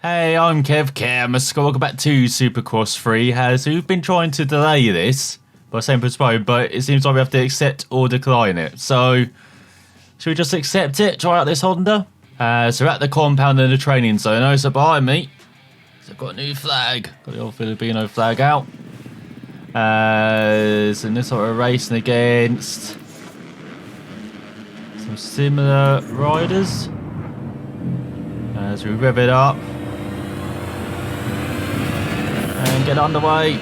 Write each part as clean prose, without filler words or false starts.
Hey, I'm Kev. Welcome back to Supercross 3. So we've been trying to delay this by saying postpone, but it seems like we have to accept or decline it. So, should we just accept it? Try out this Honda? So we're at the compound in the training zone. Oh, so behind me, so I've got a new flag. Got the old Filipino flag out. So in this sort of racing against some similar riders. As we rev it up. And get underway.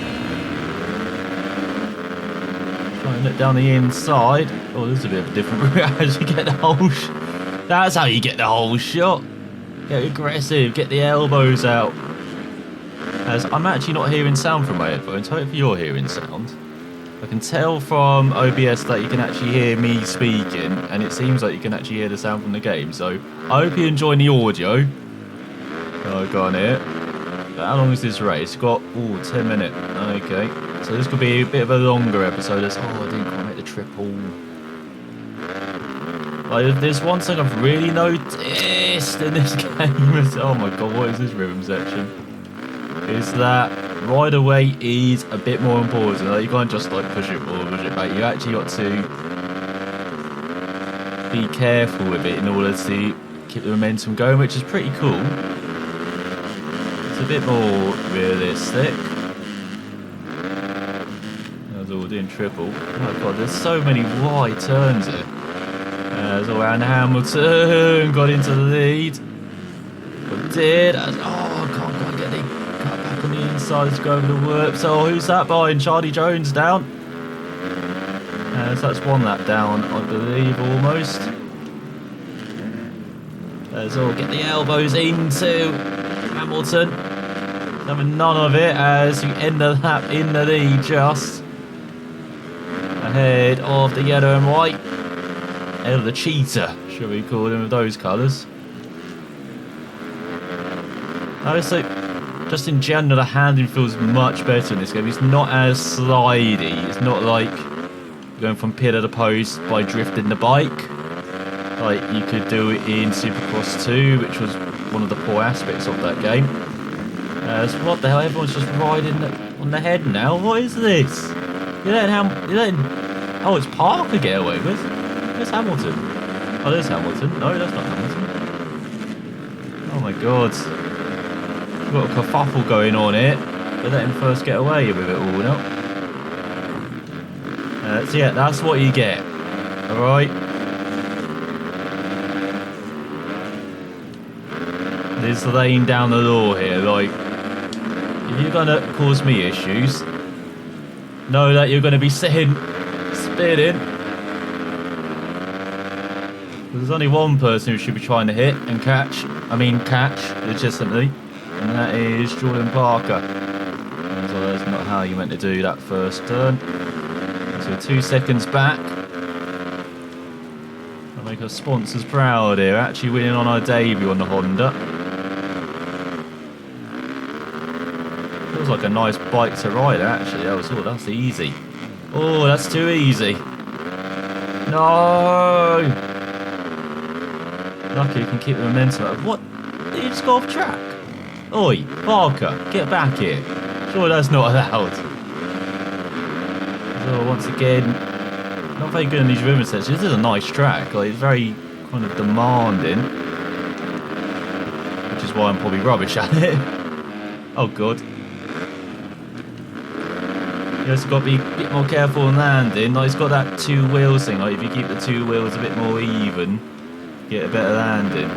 Try and look down the inside. Oh, this is a bit of a different route as you get the whole that's how you get the whole shot. Get aggressive, get the elbows out. As I'm actually not hearing sound from my headphones. Hopefully you're hearing sound. I can tell from OBS that you can actually hear me speaking, and it seems like you can actually hear the sound from the game. So I hope you're enjoying the audio. Oh, go on here. How long is this race? Got 10 minutes. Okay, so this could be a bit of a longer episode. I didn't quite make the triple. Like, there's one thing I've really noticed in this game. Oh my god, what is this rhythm section? Is that rider weight is a bit more important. Like, you can't just like push it forward, push it back. You actually got to be careful with it in order to keep the momentum going, which is pretty cool. It's a bit more realistic. I was all doing triple. Oh my god, there's so many wide turns here. As all around Hamilton got into the lead. But did I can't quite get the cut back on the inside. Let's go over the work. So who's that behind? Charlie Jones down. So that's one lap down, I believe, almost. Let's all get the elbows into Hamilton. Having none of it as you end the lap in the lead, just ahead of the yellow and white. Ahead of the cheetah, shall we call him, with those colours. So just in general, the handling feels much better in this game. It's not as slidey. It's not like going from pillar to post by drifting the bike, like you could do it in Supercross 2, which was one of the poor aspects of that game. So what the hell? Everyone's just riding on the head now. What is this? You're letting oh, it's Parker get away with. Where's Hamilton? Oh, there's Hamilton. No, that's not Hamilton. Oh my god. We've got a kerfuffle going on here. But let him first get away with it all now. So yeah, that's what you get. Alright. This laying down the law here. Like, if you're going to cause me issues, know that you're going to be spinning. There's only one person who should be trying to hit and catch legitimately, and that is Jordan Parker. So that's not how you meant to do that first turn. So 2 seconds back. I'll make our sponsors proud here, actually winning on our debut on the Honda. Feels like a nice bike to ride actually. That's easy. Oh, that's too easy. No! Lucky you can keep the momentum up. What? Did you just go off track? Oi, Parker, get back here. Sure, that's not allowed. So once again, not very good in these rhythm sections. This is a nice track. Like, it's very kind of demanding, which is why I'm probably rubbish at it. Oh god. You just got to be a bit more careful on landing. Like, it's got that 2 wheels thing. Like, if you keep the 2 wheels a bit more even, get a better landing.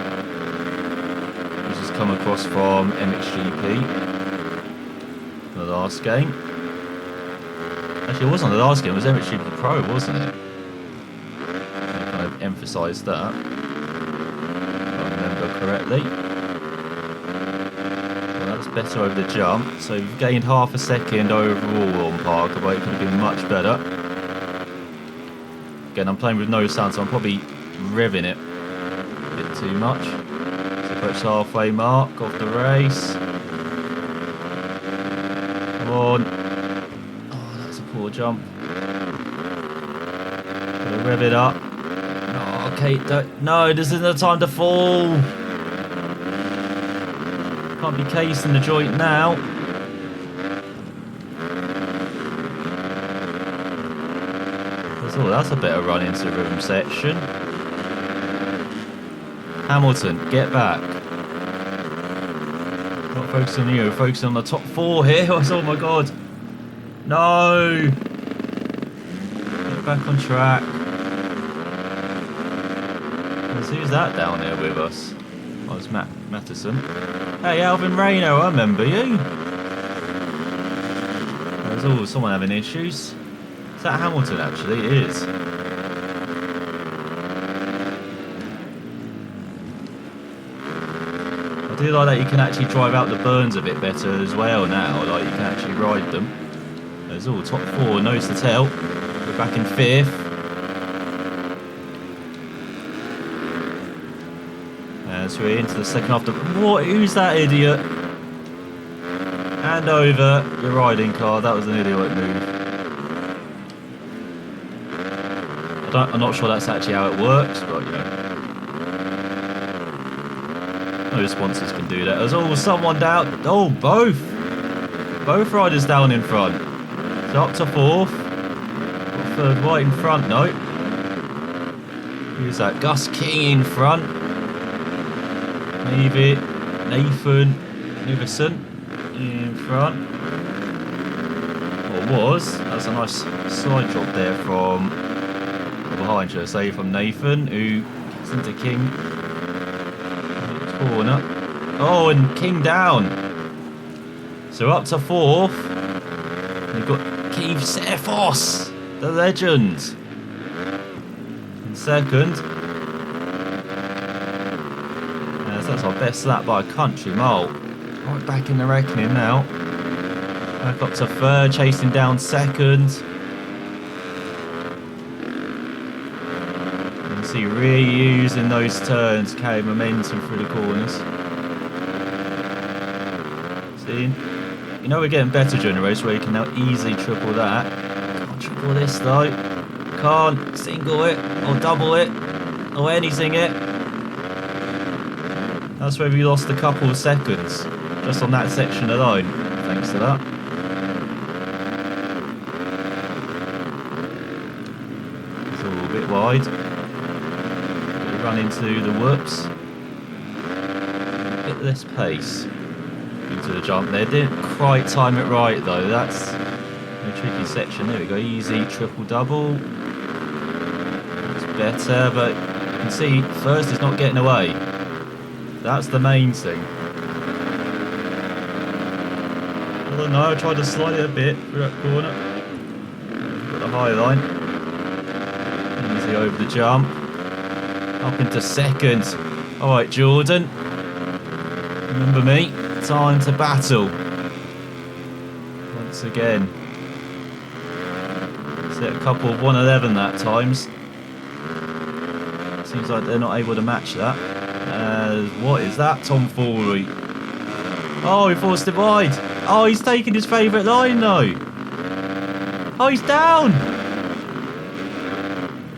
Which has come across from MXGP, the last game. Actually, it wasn't the last game, it was MXGP Pro, wasn't it? I kind of emphasised that, if I remember correctly. Well, that's better over the jump. So you've gained half a second overall on Parker, but it could have been much better. Again, I'm playing with no sound, so I'm probably revving it too much. So approach the halfway mark of the race. Come on. Oh, that's a poor jump. Gonna rev it up. Oh, okay, no, this isn't the time to fall. Can't be casing the joint now. Oh, that's a better run into the rhythm section. Hamilton, get back. Not focusing on you, focusing on the top 4 here. Oh my god. No. Get back on track. Who's that down there with us? Oh, it's Matteson. Hey, Alvin Rayner, I remember you. There's always someone having issues. Is that Hamilton, actually? It is. I do like that you can actually drive out the burns a bit better as well now. Like, you can actually ride them. There's all top 4, nose to tail. We're back in 5th. So we're into the second half. What? Who's that idiot? Hand over your riding car. That was an idiot move. I'm not sure that's actually how it works, but you know. No sponsors can do that. There's always someone down. Oh, both riders down in front. So up to 4th. Got 3rd right in front, no. Who's that? Gus King in front. Nathan Niverson in front. Or was. That's a nice side drop there from behind, should I say, from Nathan, who gets into King. Corner. Oh, and King down. So up to 4th. We've got Keith Sefos, the legend. In 2nd. That's our best lap by a country mile. Right back in the reckoning now. Back up to 3rd, chasing down 2nd. You can see really using those turns to carry momentum through the corners. See? You know we're getting better during the race where you can now easily triple that. Can't triple this though. Can't single it or double it or anything it. That's where we lost a couple of seconds, just on that section alone, thanks to that. It's all a bit wide. We run into the whoops. A bit less pace into the jump there. Didn't quite time it right though. That's a tricky section. There we go, easy triple double. It's better, but you can see first it's not getting away. That's the main thing. I don't know, I tried to slide it a bit through that corner. Got the high line. Easy over the jump. Up into 2nd. Alright, Jordan. Remember me. Time to battle. Once again. Set a couple of 111 that times. Seems like they're not able to match that. What is that tomfoolery? Oh, he forced it wide. Oh, he's taking his favourite line though. Oh, he's down.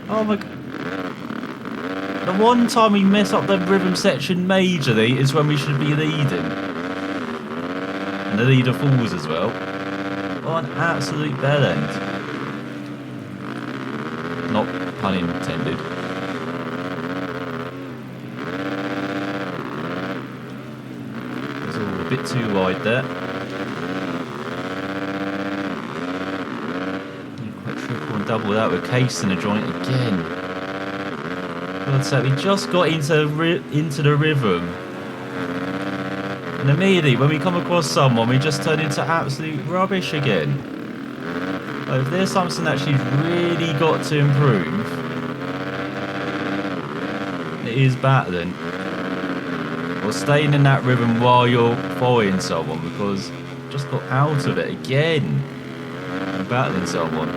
Oh my god. The one time we mess up the rhythm section majorly is when we should be leading. And the leader falls as well. What an absolute bell end. Not pun intended. A bit too wide there. Quite triple and double that with case in the joint again. God's sake, we just got into the rhythm. And immediately when we come across someone, we just turn into absolute rubbish again. Like, if there's something that she's really got to improve, it is battling. Or staying in that rhythm while you're following someone, because just got out of it again and battling someone.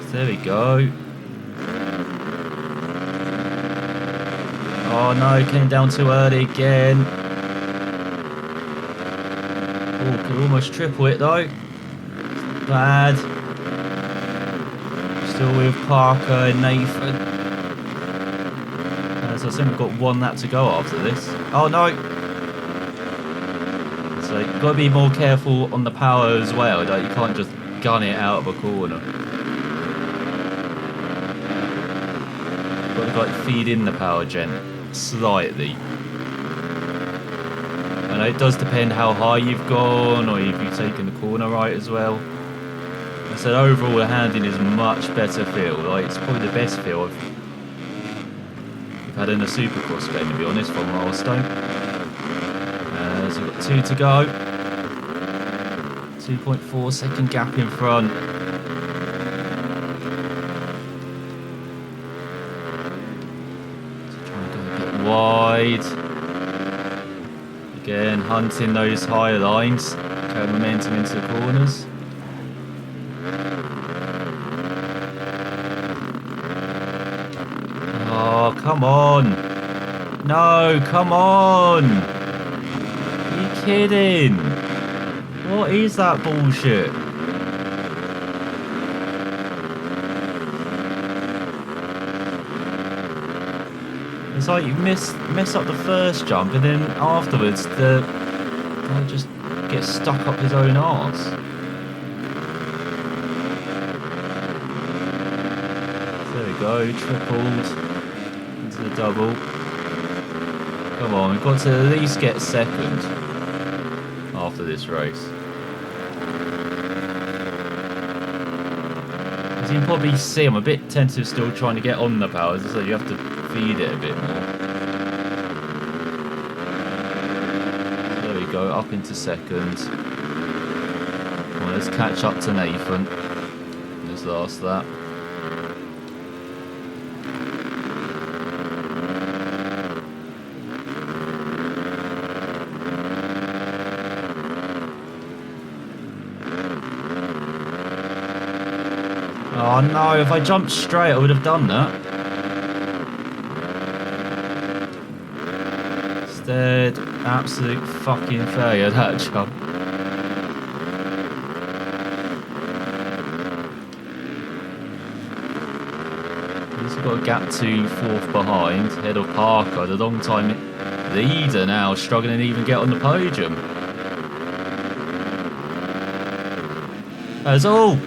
So there we go. Oh no, came down too early again. Oh, could almost triple it though. Bad. Still with Parker and Nathan. As I said, we've got 1 lap to go after this. Oh no! So you've got to be more careful on the power as well. Like, you can't just gun it out of a corner. You've got to like feed in the power gen slightly. I know it does depend how high you've gone or if you've taken the corner right as well. I said overall the handling is much better feel. Like, it's probably the best feel I've had in a Supercross game, to be honest, from Milestone. So we've got 2 to go. 2.4 second gap in front. So trying to go a bit wide. Again, hunting those higher lines. Carry momentum into the corners. Oh, come on. No, come on. Are you kidding? What is that bullshit? It's like you mess up the first jump and then afterwards the guy just gets stuck up his own arse. There we go, tripled into the double. Come on, we've got to at least get 2nd after this race. As you can probably see, I'm a bit tentative still trying to get on the power, so you have to feed it a bit more. So there we go, up into 2nd. Well, let's catch up to Nathan. Let's last that. Oh no, if I jumped straight I would have done that. Instead, absolute fucking failure, that jump. He's got a gap to 4th behind, ahead of Parker, the long time leader now, struggling to even get on the podium. That's all.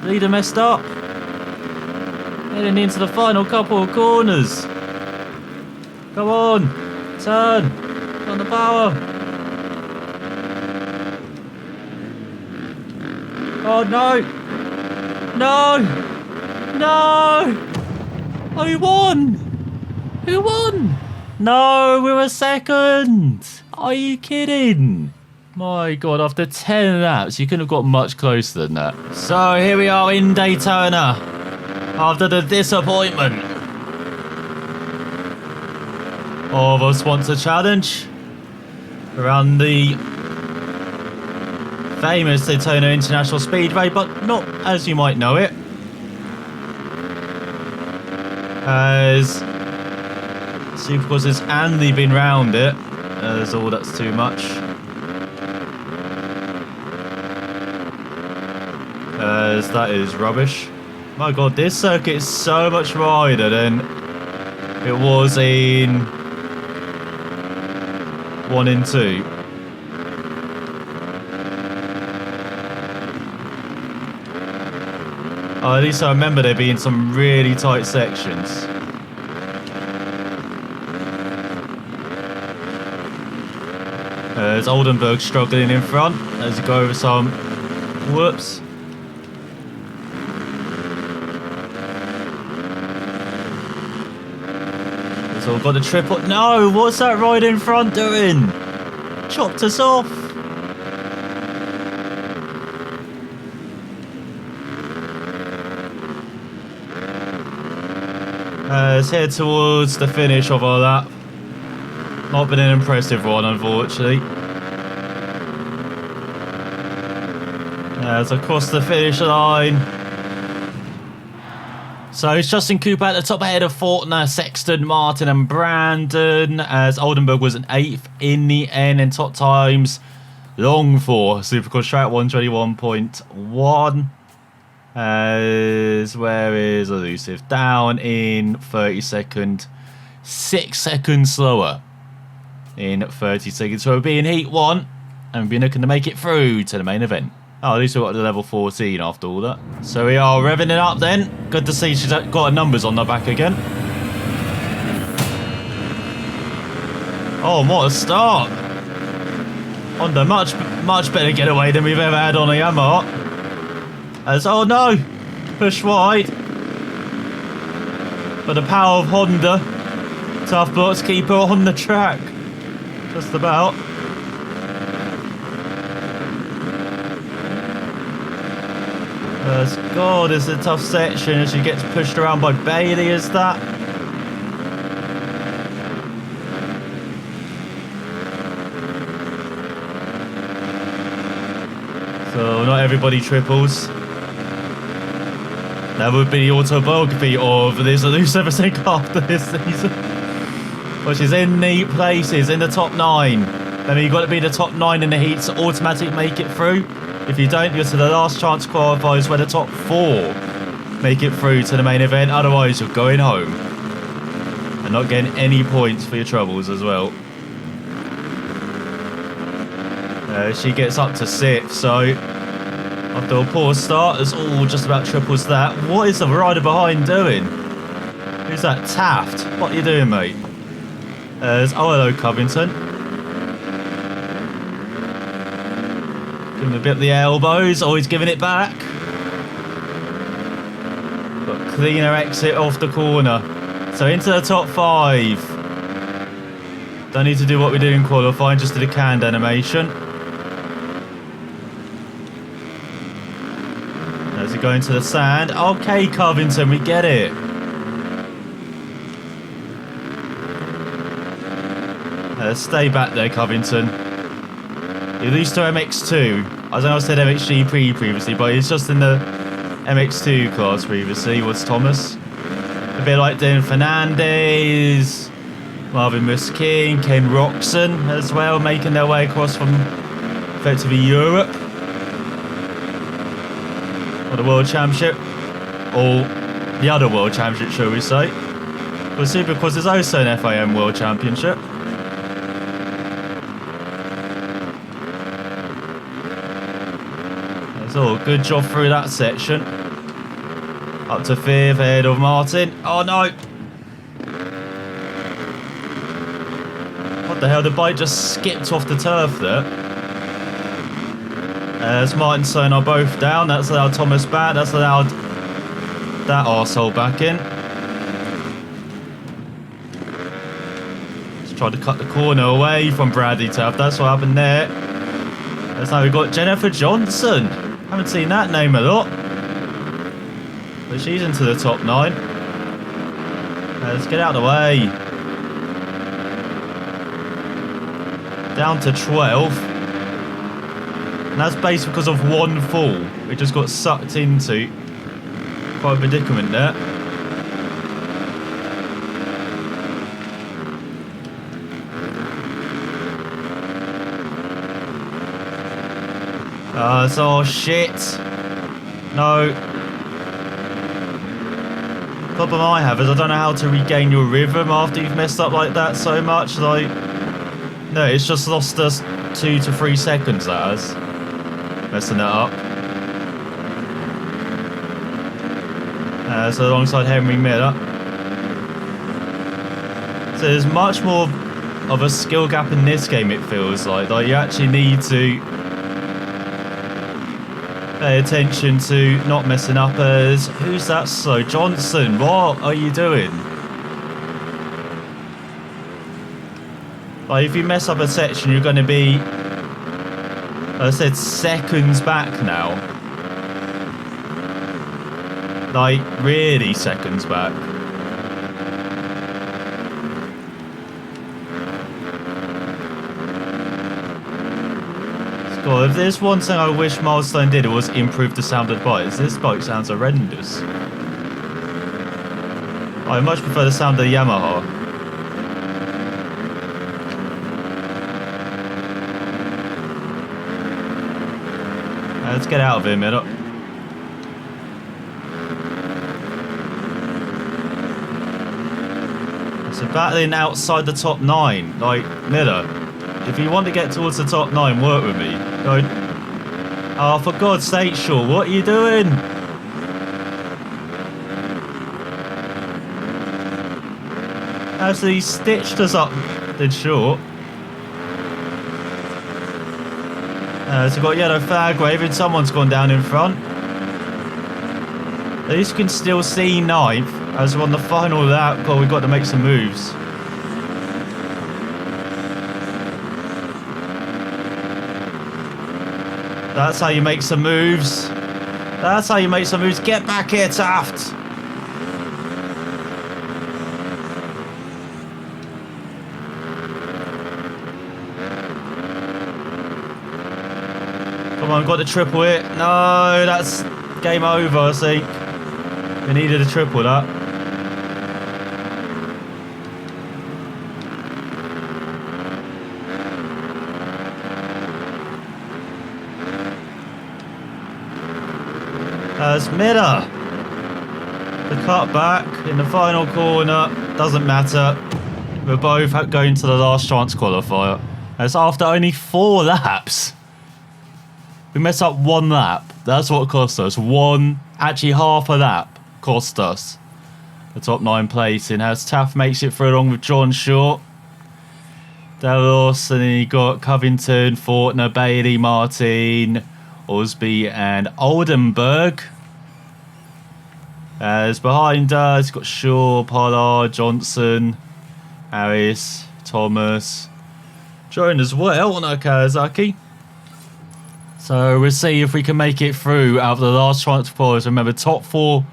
Leader messed up. Heading into the final couple of corners. Come on. Turn. On the power. Oh no. No. No. Who won? Who won? No, we were 2nd. Are you kidding? My god, after 10 laps, you couldn't have got much closer than that. So here we are in Daytona, after the disappointment of a sponsor challenge around the famous Daytona International Speedway, but not as you might know it, as Supercross has only been round it, as all that's too much. As that is rubbish. My god, this circuit is so much wider than it was in 1 and 2. Oh, at least I remember there being some really tight sections. As Oldenburg struggling in front as you go over some whoops. So we've got the triple. No, what's that ride in front doing? Chopped us off. Let's head towards the finish of our lap. Not been an impressive one, unfortunately. As across the finish line. So it's Justin Cooper at the top ahead of Fortner, Sexton, Martin and Brandon, as Oldenburg was an 8th in the end, and top times long for Supercross track 121.1. As where is Elusive? Down in 32nd. 6 seconds slower in 30 seconds. So we'll be in heat 1 and we'll be looking to make it through to the main event. Oh, at least we got to level 14 after all that. So we are revving it up then. Good to see she's got her numbers on the back again. Oh, what a start. Honda, much better getaway than we've ever had on a Yamaha. As, oh no, push wide. But the power of Honda, tough blocks keep her on the track. Just about. God, it's a tough section as she gets pushed around by Bailey as that. So not everybody triples. That would be the autobiography of this ElusiveKev after this season. Well, she's in the places, in the top 9. I mean, you've got to be the top 9 in the heats to automatically make it through. If you don't, you're to the last chance qualifiers where the top 4 make it through to the main event. Otherwise, you're going home and not getting any points for your troubles as well. She gets up to 6th, so after a poor start, it's all just about triples that. What is the rider behind doing? Who's that? Taft? What are you doing, mate? Oh, hello, Covington. Give him a bit of the elbows, always giving it back. But cleaner exit off the corner. So into the top 5. Don't need to do what we do in qualifying, just do the canned animation. As we go into the sand. Okay, Covington, we get it. Stay back there, Covington. You lose to MX2. I know I said MXG previously, but it's just in the MX2 class previously was Thomas. A bit like Dan Fernandez, Marvin Muskin, Ken Roxon as well, making their way across from effectively Europe. Or the World Championship. Or the other World Championship, shall we say. But Supercross is also an FIM World Championship. So, good job through that section. Up to 5th, ahead of Martin. Oh no! What the hell, the bike just skipped off the turf there. As Martin and Son are both down, that's allowed Thomas back, that's allowed that arsehole back in. Just tried to cut the corner away from Bradley Taft, that's what happened there. That's now we've got Jennifer Johnson. Haven't seen that name a lot. But she's into the top 9. Let's get out of the way. Down to 12th. And that's based because of one fall. We just got sucked into quite a predicament there. Oh shit. No. Problem I have is I don't know how to regain your rhythm after you've messed up like that so much. Like, no, it's just lost us 2 to 3 seconds, that has. Messing that up. So alongside Henry Miller. So there's much more of a skill gap in this game, it feels like. Like, you actually need to pay attention to not messing up as... Who's that slow? Johnson, what are you doing? Like, if you mess up a section, you're going to be, like I said, seconds back now. Like, really seconds back. God, if there's one thing I wish Milestone did, it was improve the sound of the bike. This bike sounds horrendous. I much prefer the sound of the Yamaha. Let's get out of here, Miller. So battling outside the top 9. Like, Miller, if you want to get towards the top 9, work with me. Don't... Oh, for God's sake, Shaw, what are you doing? Actually, he stitched us up, did Shaw. So we've got yellow flag waving. Someone's gone down in front. At least you can still see 9th as we're on the final lap. God, we've got to make some moves. That's how you make some moves. That's how you make some moves. Get back here, Taft. Come on, got the triple hit. No, that's game over, I think. We needed a triple, that. As Miller. The cut back in the final corner. Doesn't matter. We're both going to the last chance qualifier. That's after only 4 laps. We messed up 1 lap. That's what cost us. Actually half a lap cost us the top 9 placing. As Taft makes it through along with John Short. Delos, and then you got Covington, Fortner, Bailey, Martin, Osby and Oldenburg. As behind us, you've got Shaw, Pollard, Johnson, Harris, Thomas. Joined as well on Kawasaki. So we'll see if we can make it through out of the last chance qualifiers. Remember, top 4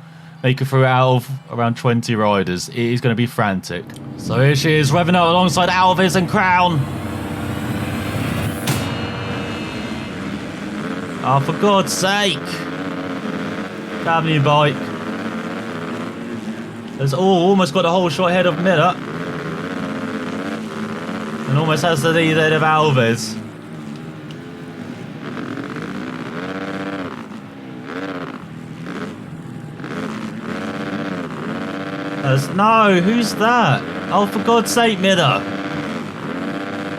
make it through out of around 20 riders. It is going to be frantic. So here she is, revving up alongside Alves and Crown. Oh, for God's sake. Damn you bike. There's almost got the whole shot ahead of Miller. And almost has the lead ahead of Alves. No, who's that? Oh, for God's sake, Miller.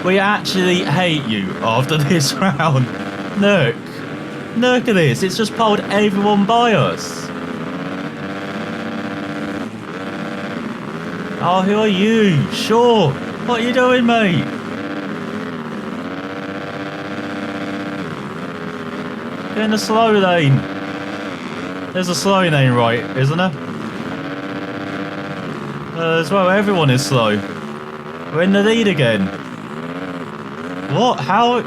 We actually hate you after this round. Look. Look at this. It's just pulled everyone by us. Oh, who are you? Sure. What are you doing, mate? Get in the slow lane. There's a slow lane, right, isn't there? As well, everyone is slow. We're in the lead again. What? How?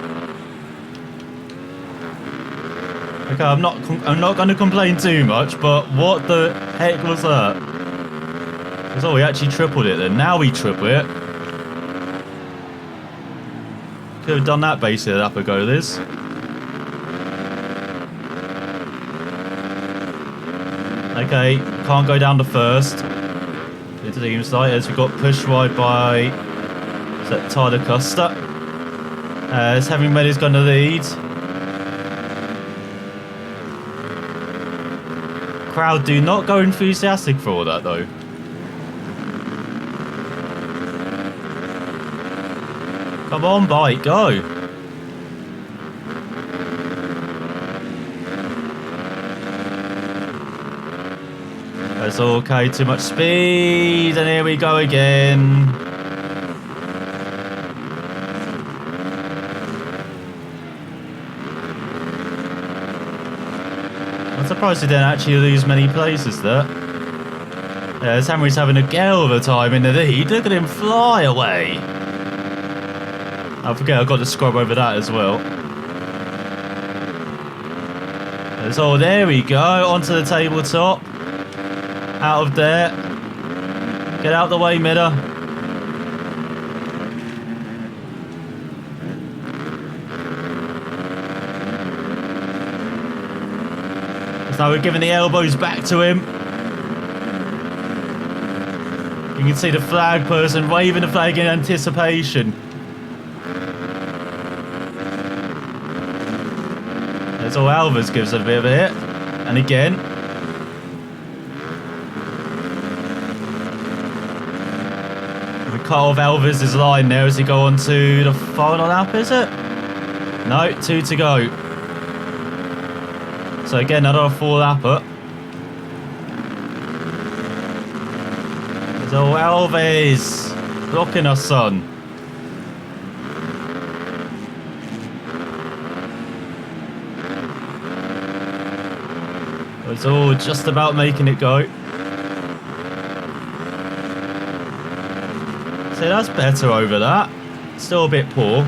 Okay, I'm not going to complain too much, but what the heck was that? Oh, we actually tripled it then. Now we triple it. Could have done that basically a lap ago, Liz. Okay, can't go down to first. Into the inside as we got pushed wide by Tyler Costa. As Having Med is going to lead. Crowd do not go enthusiastic for all that though. Come on, bike, go. That's okay, too much speed, and here we go again. I'm surprised he didn't actually lose many places there. Yeah, Henry's having a gale of a time in the lead. Look at him fly away. I forget, I've got to scrub over that as well. So there we go, onto the tabletop. Out of there. Get out of the way, Miller. So we're giving the elbows back to him. You can see the flag person waving the flag in anticipation. That's all Alves gives a bit of a hit. And again. We cut off Elvis's line there as he go on to the final lap, is it? No, 2 to go. So again, another 4-lapper. So Elvis blocking us, son. It's all just about making it go. So that's better over that. Still a bit poor.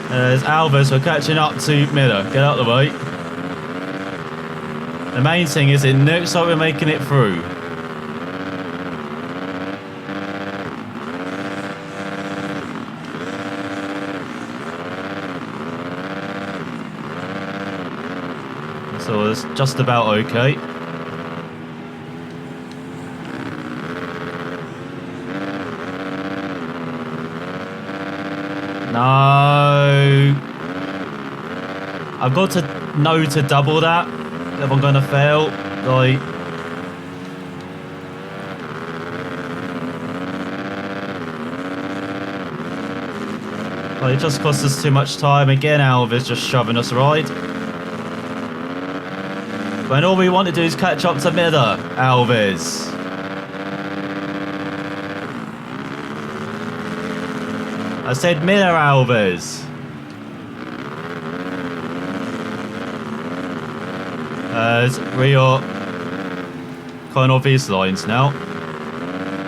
There's Alves, we're catching up to Miller. Get out of the way. The main thing is it looks like we're making it through. So it's just about okay. No. I've got to know to double that if I'm going to fail. Like, it just costs us too much time. Again, Alves just shoving us right. When all we want to do is catch up to Miller, Alves. I said Miller, Alves. We are cutting off his lines now.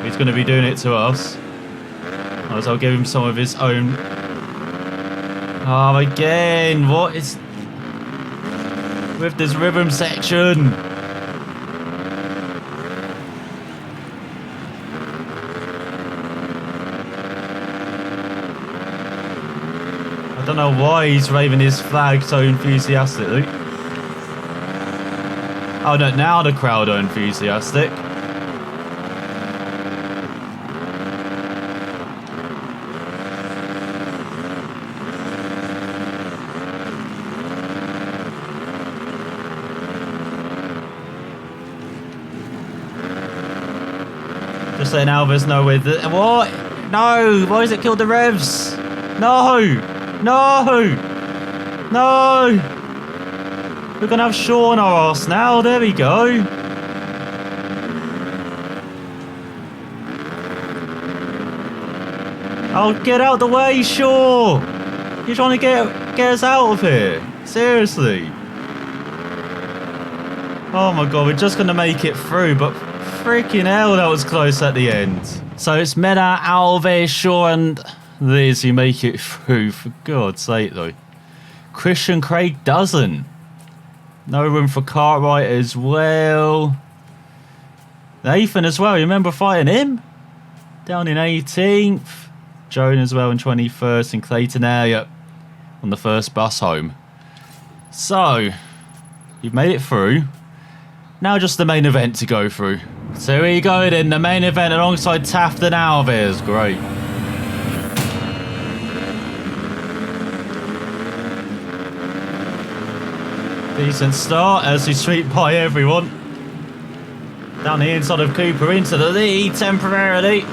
He's going to be doing it to us. As I'll give him some of his own. Oh, again, what is with this rhythm section? I don't know why he's waving his flag so enthusiastically. Oh no, now the crowd are enthusiastic. Just letting Alves know with it. What? No! Why has it killed the revs? No! No! No! We're gonna have Shaw on our arse now. There we go. Oh, get out the way, Shaw! You're trying to get us out of here. Seriously. Oh my god, we're just gonna make it through, but freaking hell, that was close at the end. So it's Mena, Alves, Shaw, and Liz who make it through. For God's sake, though. Christian Craig doesn't. No room for Cartwright as well. Nathan as well. You remember fighting him? Down in 18th. Joan as well in 21st. And Clayton Elliott on the first bus home. So, you've made it through. Now just the main event to go through. So here you go then. The main event alongside Taft and Alves. Great. Decent start as we sweep by everyone. Down the inside of Cooper into the lead temporarily.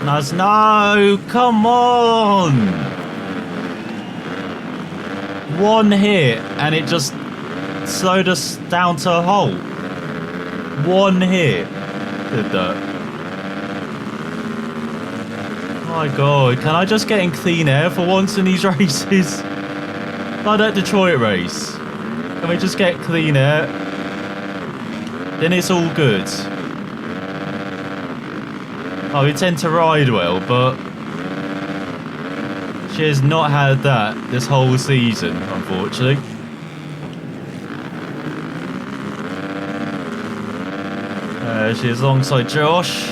Nice, no, come on. One hit and it just slowed us down to a halt. One hit did that. My god, can I just get in clean air for once in these races? Like that Detroit race. Can we just get clean air? Then it's all good. Oh, we tend to ride well, but she has not had that this whole season, unfortunately. She is alongside Josh,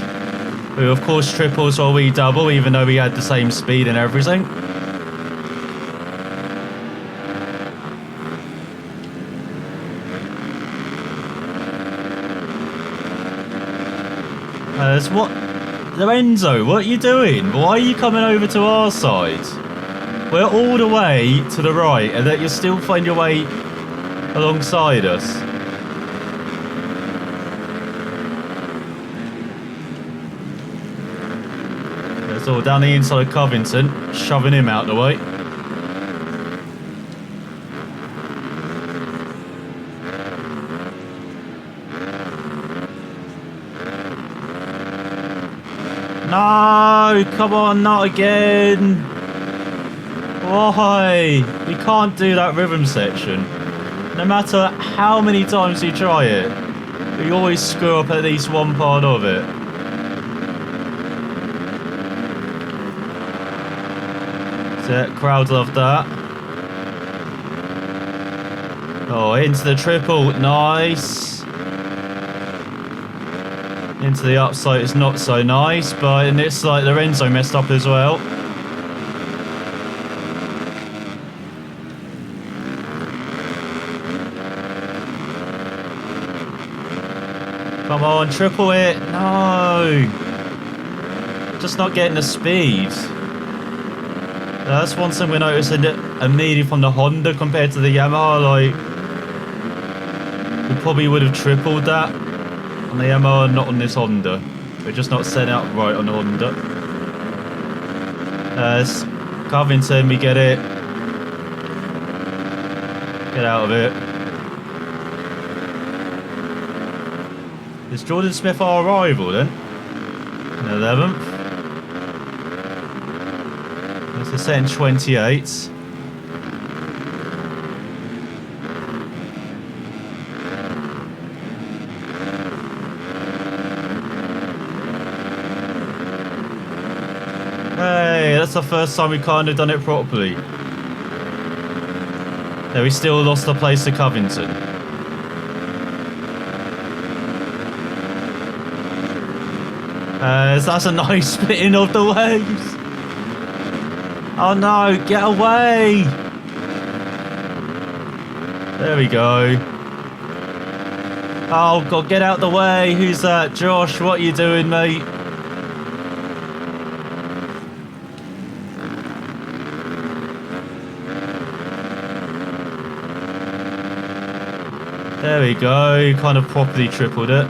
who of course triples while we double, even though we had the same speed and everything. What? Lorenzo, what are you doing? Why are you coming over to our side? We're all the way to the right, and that you're still finding your way alongside us. It's all down the inside of Covington, shoving him out the way. No, come on, not again. Why? We can't do that rhythm section. No matter how many times you try it, we always screw up at least one part of it. So, crowd love that. Oh, into the triple, nice. Into the upside is not so nice, but it looks like Lorenzo messed up as well. Come on, triple it. No. Just not getting the speed. That's one thing we're noticing immediately from the Honda compared to the Yamaha. Like, we probably would have tripled that on the Yamaha, not on this Honda. We're just not set out right on the Honda. Covington, we get it. Get out of it. Is Jordan Smith our rival then? In 11th. That's a set in 28. Hey, that's the first time we kind of done it properly. There, we still lost the place to Covington. That's a nice splitting of the waves. Oh no, get away! There we go. Oh god, get out the way. Who's that? Josh, what are you doing, mate? There we go, kind of properly tripled it.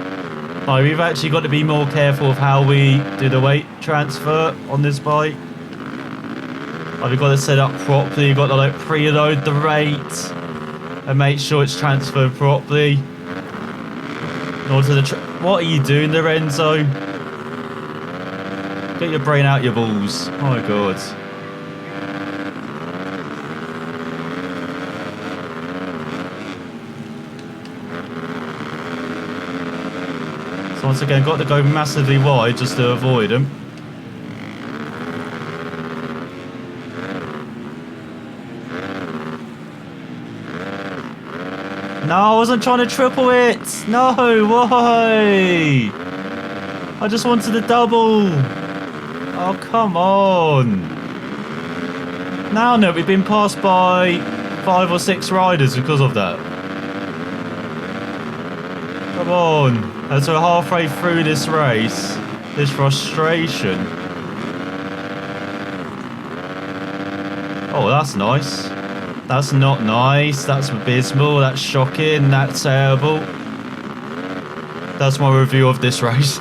Oh, we've actually got to be more careful of how we do the weight transfer on this bike. Oh, we've got to set up properly, you've got to like preload the rate and make sure it's transferred properly. In order to what are you doing, Lorenzo? Get your brain out your balls. Oh my god. So once again, got to go massively wide just to avoid him. No, I wasn't trying to triple it. No, why? I just wanted a double. Oh, come on. Now, no, we've been passed by 5 or 6 riders because of that. Come on. As we're halfway through this race, this frustration. Oh, that's nice. That's not nice. That's abysmal. That's shocking. That's terrible. That's my review of this race.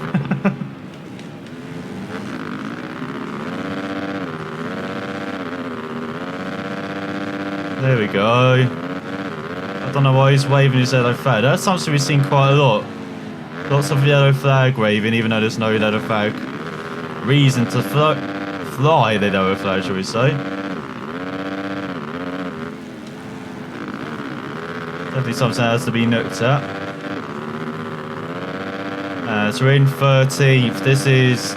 There we go. I don't know why he's waving his yellow flag. That's something we've seen quite a lot. Lots of yellow flag waving, even though there's no yellow flag reason to fly the yellow flag, shall we say. Definitely something that has to be looked at. So we're in 13th. This is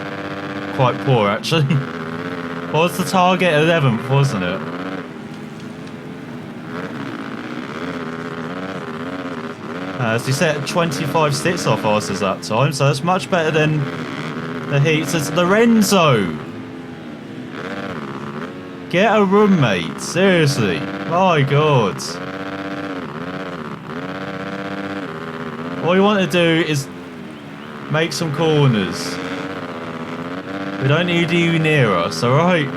quite poor, actually. What was the target? 11th, wasn't it? So he set 25.6 off fastest that time, so that's much better than the heats. It's Lorenzo! Get a room, mate. Seriously. My god. All you want to do is make some corners. We don't need you near us, alright?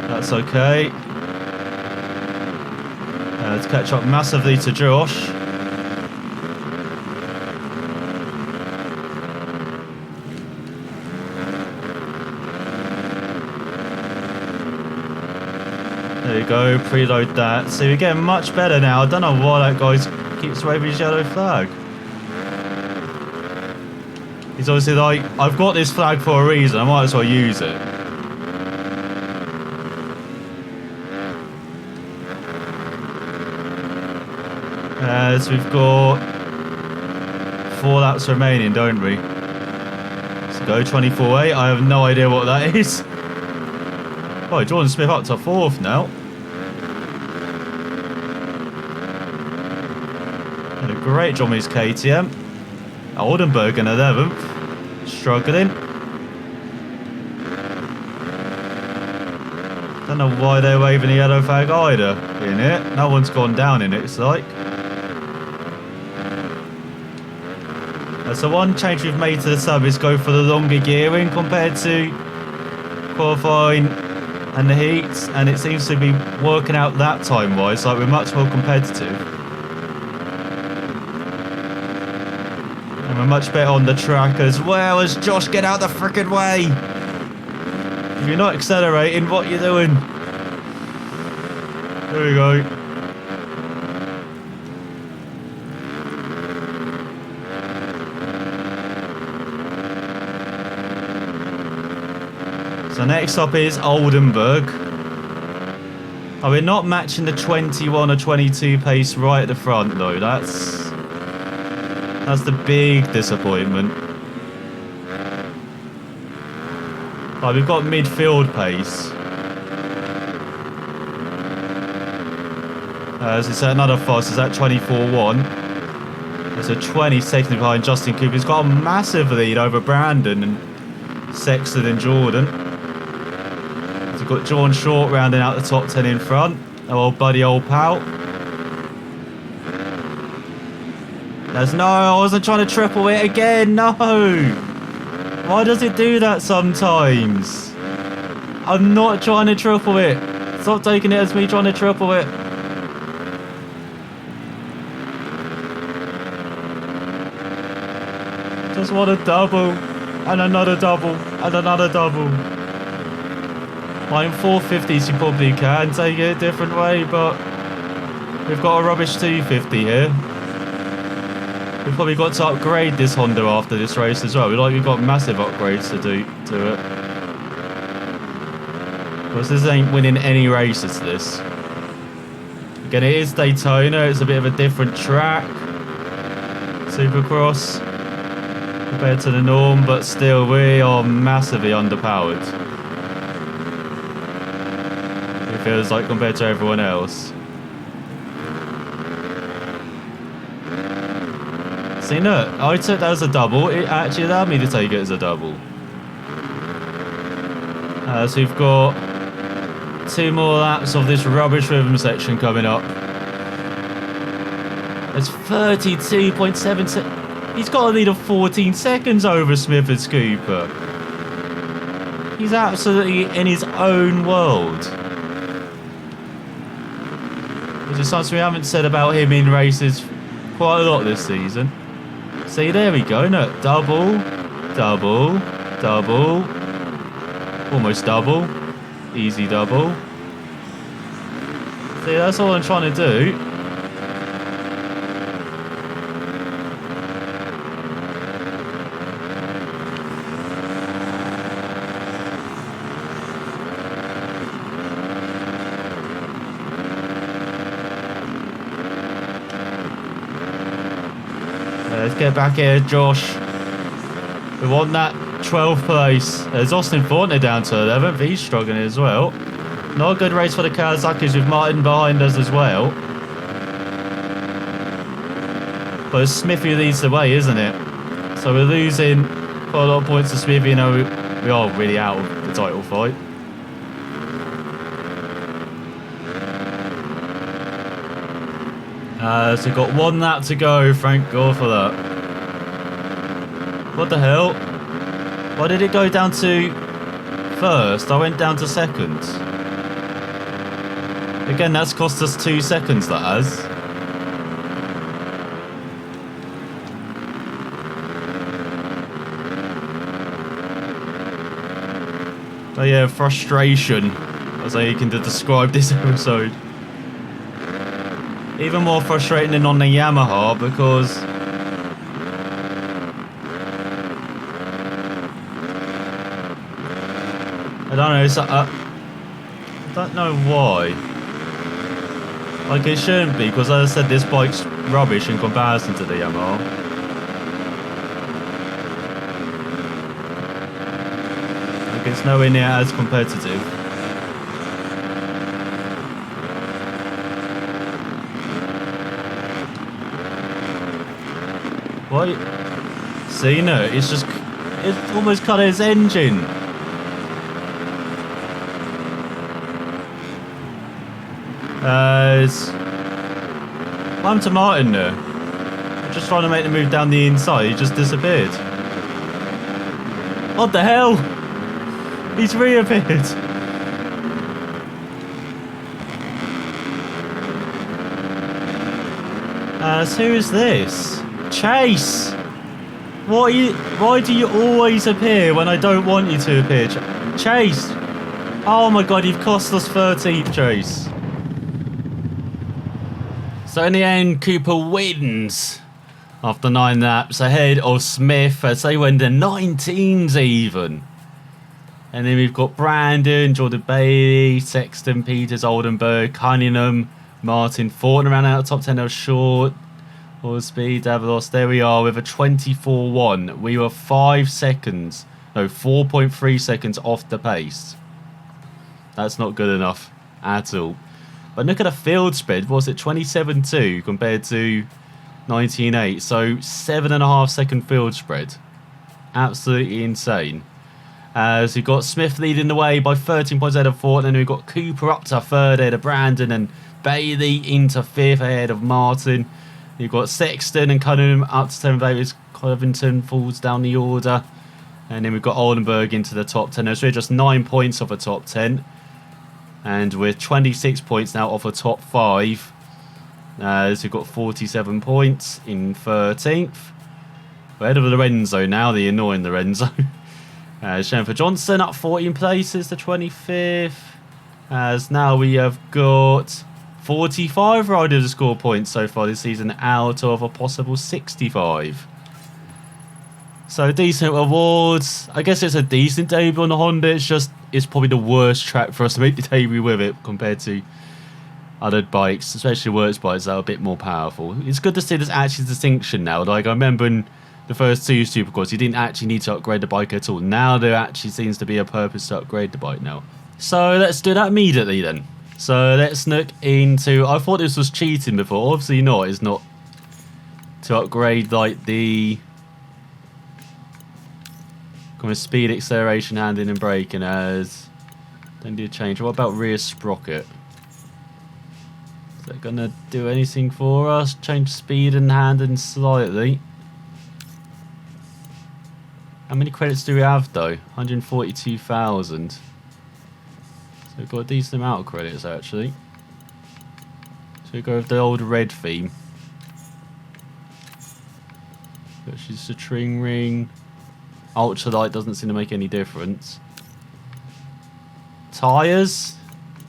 That's okay. Let's catch up massively to Josh. There you go, preload that. See, we're getting much better now. I don't know why that guy keeps waving his yellow flag. He's obviously like, I've got this flag for a reason, I might as well use it. So we've got 4 laps remaining, don't we? Let's go, 24.8. I have no idea what that is. Oh, Jordan Smith up to 4th now. And a great job with his KTM. Oldenburg in 11th. Struggling. Don't know why they're waving the yellow flag either in it. No one's gone down in it, it's like. So one change we've made to the sub is go for the longer gearing compared to qualifying and the heats, and it seems to be working out that time-wise, like we're much more competitive. And we're much better on the track as well. As Josh, get out the frickin' way! If you're not accelerating, what are you doing? There we go. So next up is Oldenburg. Oh, we're not matching the 21 or 22 pace right at the front though. That's the big disappointment. Oh, we've got midfield pace. So it's another fast. Is that 24-1? There's a 20 seconds behind Justin Cooper. He's got a massive lead over Brandon and Sexton and Jordan. We've got John Short rounding out the top 10 in front. Oh, old buddy, old pal. No, I wasn't trying to triple it again. No. Why does it do that sometimes? I'm not trying to triple it. Stop taking it as me trying to triple it. Just want a double. And another double. And another double. Like in 450s you probably can take it a different way, but we've got a rubbish 250 here. We've probably got to upgrade this Honda after this race as well. We've got massive upgrades to do to it. Because this ain't winning any races, this. Again, it is Daytona, it's a bit of a different track. Supercross compared to the norm, but still we are massively underpowered. It feels like compared to everyone else. See, look, I took that as a double. It actually allowed me to take it as a double. So we've got 2 more laps of this rubbish rhythm section coming up. It's 32.7 seconds. He's got a lead of 14 seconds over Smith and Cooper. He's absolutely in his own world. Which is something we haven't said about him in races quite a lot this season. See, there we go. No, double, double, double. Almost double. Easy double. See, that's all I'm trying to do. Let's get back here, Josh. We want that 12th place. There's Austin Fortner down to 11th. He's struggling as well. Not a good race for the Kawasaki's with Martin behind us as well. But it's Smith who leads the way, isn't it? So we're losing quite a lot of points to Smith. You know, we are really out of the title fight. So we've got 1 lap to go, thank God for that. What the hell? Why did it go down to first? I went down to second. Again, that's cost us 2 seconds, that has. So yeah, frustration. That's how you can describe this episode. Even more frustrating than on the Yamaha because I don't know, it's I don't know why. Like it shouldn't be, because as I said, this bike's rubbish in comparison to the Yamaha. Like it's nowhere near as competitive. What? See, no, it's almost cut its engine. I'm to Martin there. I'm just trying to make the move down the inside. He just disappeared. What the hell? He's reappeared. So who is this? Chase! Why do you always appear when I don't want you to appear? Chase! Oh my god, you've cost us 13th, Chase. So in the end, Cooper wins after 9 laps ahead of Smith as they went to 19s even. And then we've got Brandon, Jordan Bailey, Sexton, Peters, Oldenburg, Cunningham, Martin, Thornton ran out of top 10. They were short. All speed, Davalos. There we are with a 24.1. We were 5 seconds, no, 4.3 seconds off the pace. That's not good enough at all. But look at the field spread. What was it, 27.2 compared to 19.8? So 7.5 second field spread. Absolutely insane. So we've got Smith leading the way by 13 points ahead of Thornton. And we've got Cooper up to 3rd ahead of Brandon. And Bailey into 5th ahead of Martin. You've got Sexton and Cunningham up to 7th ahead. Covington falls down the order. And then we've got Oldenburg into the top 10. So we're just 9 points off the top 10. And we're 26 points now off the top 5. So we've got 47 points in 13th. We're ahead of Lorenzo now, the annoying Lorenzo. Jennifer Johnson up 14 places to 25th. As now we have got 45 riders to score points so far this season out of a possible 65. So decent awards. I guess it's a decent debut on the Honda. It's probably the worst track for us to make the debut with it compared to other bikes, especially works bikes that are a bit more powerful. It's good to see there's actually a distinction now. Like I remember in the first 2 Supercross, you didn't actually need to upgrade the bike at all. Now there actually seems to be a purpose to upgrade the bike now. So let's do that immediately then. So let's look into... I thought this was cheating before. Obviously not. It's not to upgrade like the... kind of speed, acceleration, handling and braking as... Don't do a change. What about rear sprocket? Is that going to do anything for us? Change speed and handling slightly. How many credits do we have though? 142,000. So we've got a decent amount of credits actually. So we go with the old red theme. Which is the string ring. Ultralight doesn't seem to make any difference. Tyres.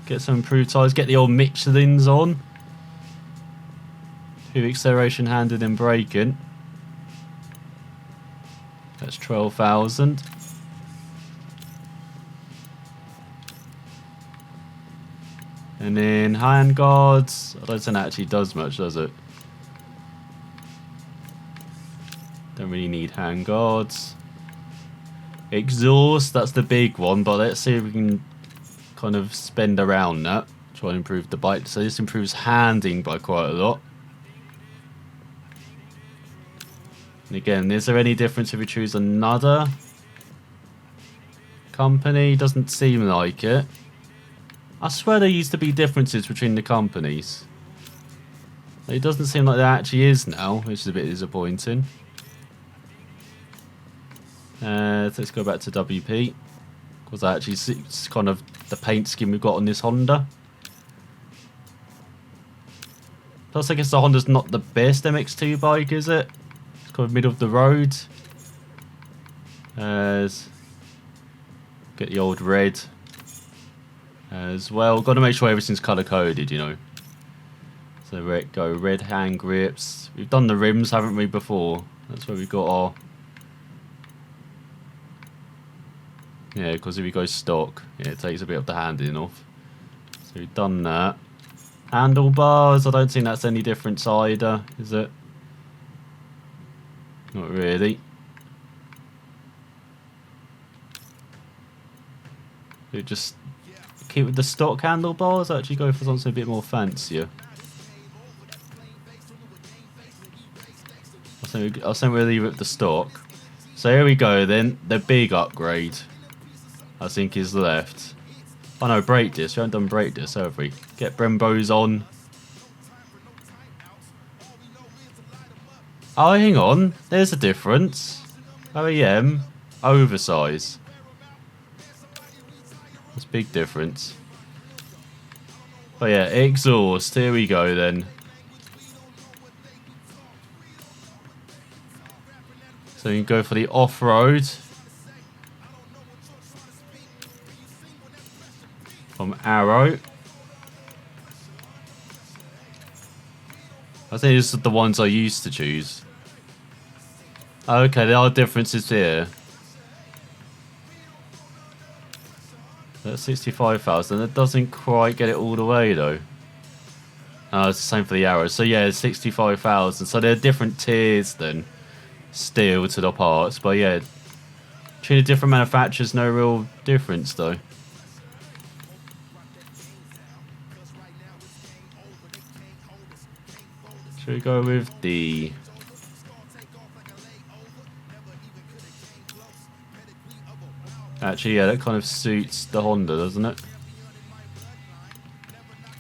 Get some improved tyres. Get the old Michelins on. With acceleration, handling and braking. That's 12,000. And then hand guards. I don't think that actually does much, does it? Don't really need hand guards. Exhaust, that's the big one, but let's see if we can kind of spend around that. Try and improve the bike. So this improves handling by quite a lot. And again, is there any difference if we choose another company? Doesn't seem like it. I swear there used to be differences between the companies. It doesn't seem like there actually is now, which is a bit disappointing. Let's go back to WP. Because that actually suits kind of the paint scheme we've got on this Honda. Plus, I guess the Honda's not the best MX2 bike, is it? It's kind of middle of the road. Get the old red as well. Got to make sure everything's colour coded, you know. So red hand grips. We've done the rims, haven't we, before? That's where we've got our... Yeah, because if we go stock, yeah, it takes a bit of the handling off. So we've done that. Handlebars, I don't think that's any difference either, is it? Not really. You just keep with the stock handlebars, actually go for something a bit more fancier. I think we'll leave it with the stock. So here we go then, the big upgrade, I think, is left. Oh no, brake disc. We haven't done brake disc, have we? Get Brembos on. Oh, hang on. There's a difference. OEM, oversize. That's a big difference. Oh yeah, exhaust. Here we go then. So you can go for the off-road. From Arrow. I think these are the ones I used to choose. Okay, there are differences here. That's 65,000. That doesn't quite get it all the way though. Oh, it's the same for the Arrow. So yeah, it's 65,000. So there are different tiers then. Still to the parts, but yeah, between the different manufacturers, no real difference though. Should we go with the... Actually, yeah, that kind of suits the Honda, doesn't it?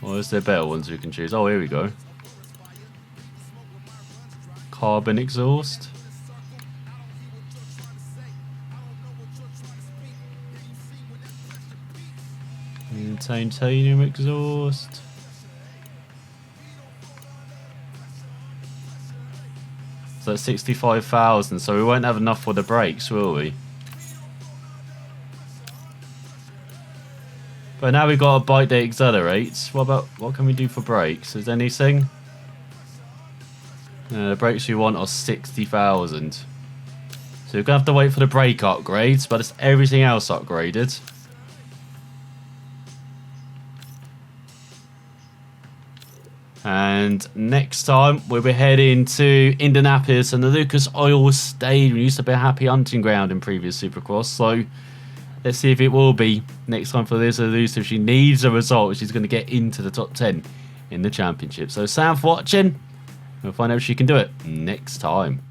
Or is there better ones we can choose? Oh, here we go. Carbon exhaust. And titanium exhaust. So that's 65,000, so we won't have enough for the brakes, will we? But now we've got a bike that accelerates. What can we do for brakes? Is there anything? The brakes we want are 60,000. So we're gonna have to wait for the brake upgrades, but it's everything else upgraded. And next time we'll be heading to Indianapolis and the Lucas Oil Stadium. It used to be a happy hunting ground in previous Supercross, so let's see if it will be next time for this Elusive. She needs a result. She's going to get into the top 10 in the championship. So Sam for watching. We'll find out if she can do it next time.